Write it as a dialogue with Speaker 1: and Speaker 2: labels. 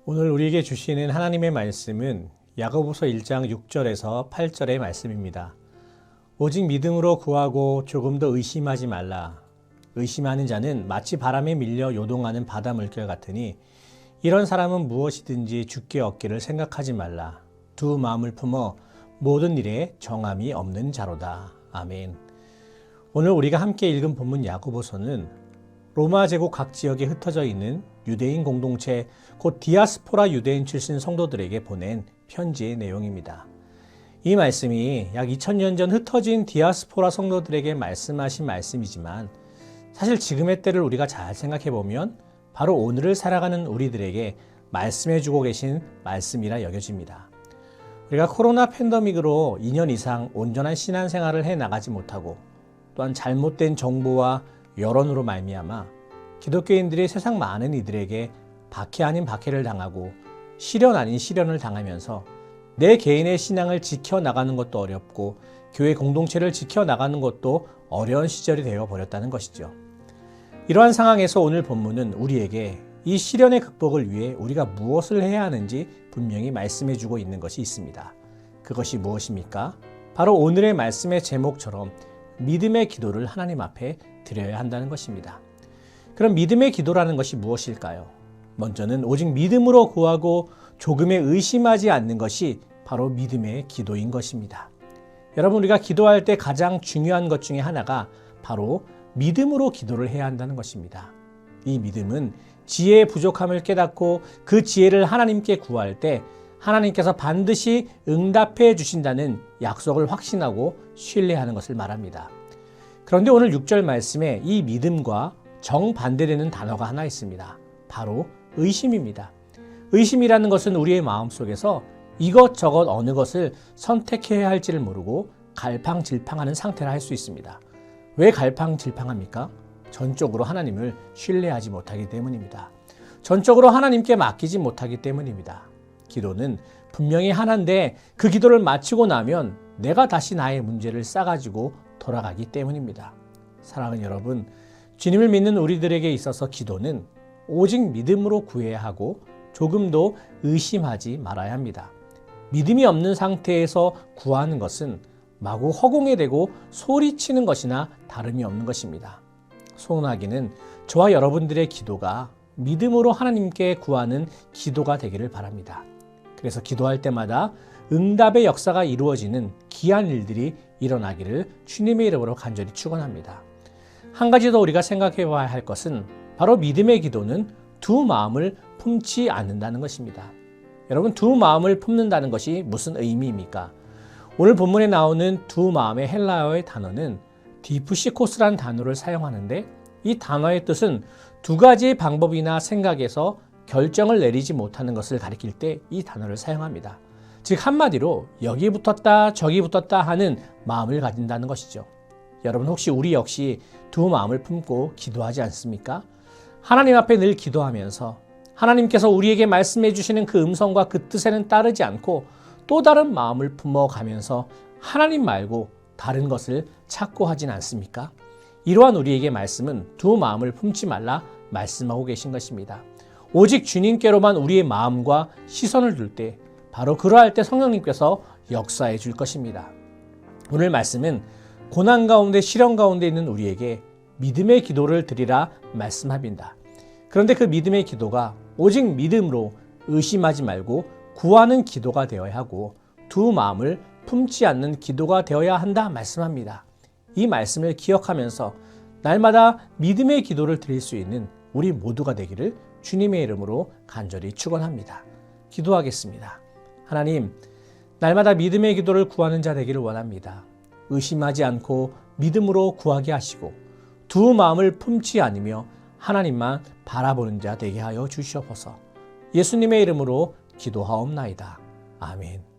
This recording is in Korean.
Speaker 1: 오늘 우리에게 주시는 하나님의 말씀은 야고보서 1장 6절에서 8절의 말씀입니다. 오직 믿음으로 구하고 조금 더 의심하지 말라. 의심하는 자는 마치 바람에 밀려 요동하는 바다 물결 같으니 이런 사람은 무엇이든지 주께 얻기를 생각하지 말라. 두 마음을 품어 모든 일에 정함이 없는 자로다. 아멘. 오늘 우리가 함께 읽은 본문 야고보서는 로마 제국 각 지역에 흩어져 있는 유대인 공동체 곧 디아스포라 유대인 출신 성도들에게 보낸 편지의 내용입니다. 이 말씀이 약 2000년 전 흩어진 디아스포라 성도들에게 말씀하신 말씀이지만 사실 지금의 때를 우리가 잘 생각해 보면 바로 오늘을 살아가는 우리들에게 말씀해 주고 계신 말씀이라 여겨집니다. 우리가 코로나 팬데믹으로 2년 이상 온전한 신앙생활을 해 나가지 못하고 또한 잘못된 정보와 여론으로 말미암아 기독교인들이 세상 많은 이들에게 박해 아닌 박해를 당하고 시련 아닌 시련을 당하면서 내 개인의 신앙을 지켜나가는 것도 어렵고 교회 공동체를 지켜나가는 것도 어려운 시절이 되어버렸다는 것이죠. 이러한 상황에서 오늘 본문은 우리에게 이 시련의 극복을 위해 우리가 무엇을 해야 하는지 분명히 말씀해주고 있는 것이 있습니다. 그것이 무엇입니까? 바로 오늘의 말씀의 제목처럼 믿음의 기도를 하나님 앞에 드려야 한다는 것입니다. 그럼 믿음의 기도라는 것이 무엇일까요? 먼저는 오직 믿음으로 구하고 조금에 의심하지 않는 것이 바로 믿음의 기도인 것입니다. 여러분, 우리가 기도할 때 가장 중요한 것 중에 하나가 바로 믿음으로 기도를 해야 한다는 것입니다. 이 믿음은 지혜의 부족함을 깨닫고 그 지혜를 하나님께 구할 때 하나님께서 반드시 응답해 주신다는 약속을 확신하고 신뢰하는 것을 말합니다. 그런데 오늘 6절 말씀에 이 믿음과 정반대되는 단어가 하나 있습니다. 바로 의심입니다. 의심이라는 것은 우리의 마음속에서 이것저것 어느 것을 선택해야 할지를 모르고 갈팡질팡하는 상태라 할 수 있습니다. 왜 갈팡질팡합니까? 전적으로 하나님을 신뢰하지 못하기 때문입니다. 전적으로 하나님께 맡기지 못하기 때문입니다. 기도는 분명히 하나인데 그 기도를 마치고 나면 내가 다시 나의 문제를 싸가지고 돌아가기 때문입니다. 사랑하는 여러분, 주님을 믿는 우리들에게 있어서 기도는 오직 믿음으로 구해야 하고 조금도 의심하지 말아야 합니다. 믿음이 없는 상태에서 구하는 것은 마구 허공에 대고 소리치는 것이나 다름이 없는 것입니다. 소원하기는 저와 여러분들의 기도가 믿음으로 하나님께 구하는 기도가 되기를 바랍니다. 그래서 기도할 때마다 응답의 역사가 이루어지는 귀한 일들이 일어나기를 주님의 이름으로 간절히 축원합니다. 한 가지 더 우리가 생각해 봐야 할 것은 바로 믿음의 기도는 두 마음을 품지 않는다는 것입니다. 여러분, 두 마음을 품는다는 것이 무슨 의미입니까? 오늘 본문에 나오는 두 마음의 헬라어의 단어는 디프시코스라는 단어를 사용하는데 이 단어의 뜻은 두 가지의 방법이나 생각에서 결정을 내리지 못하는 것을 가리킬 때 이 단어를 사용합니다. 즉 한마디로 여기 붙었다 저기 붙었다 하는 마음을 가진다는 것이죠. 여러분, 혹시 우리 역시 두 마음을 품고 기도하지 않습니까? 하나님 앞에 늘 기도하면서 하나님께서 우리에게 말씀해 주시는 그 음성과 그 뜻에는 따르지 않고 또 다른 마음을 품어가면서 하나님 말고 다른 것을 찾고 하진 않습니까? 이러한 우리에게 말씀은 두 마음을 품지 말라 말씀하고 계신 것입니다. 오직 주님께로만 우리의 마음과 시선을 둘 때 바로 그러할 때 성령님께서 역사해 줄 것입니다. 오늘 말씀은 고난 가운데 시련 가운데 있는 우리에게 믿음의 기도를 드리라 말씀합니다. 그런데 그 믿음의 기도가 오직 믿음으로 의심하지 말고 구하는 기도가 되어야 하고 두 마음을 품지 않는 기도가 되어야 한다 말씀합니다. 이 말씀을 기억하면서 날마다 믿음의 기도를 드릴 수 있는 우리 모두가 되기를 주님의 이름으로 간절히 축원합니다. 기도하겠습니다. 하나님, 날마다 믿음의 기도를 구하는 자 되기를 원합니다. 의심하지 않고 믿음으로 구하게 하시고 두 마음을 품지 않으며 하나님만 바라보는 자 되게 하여 주시옵소서. 예수님의 이름으로 기도하옵나이다. 아멘.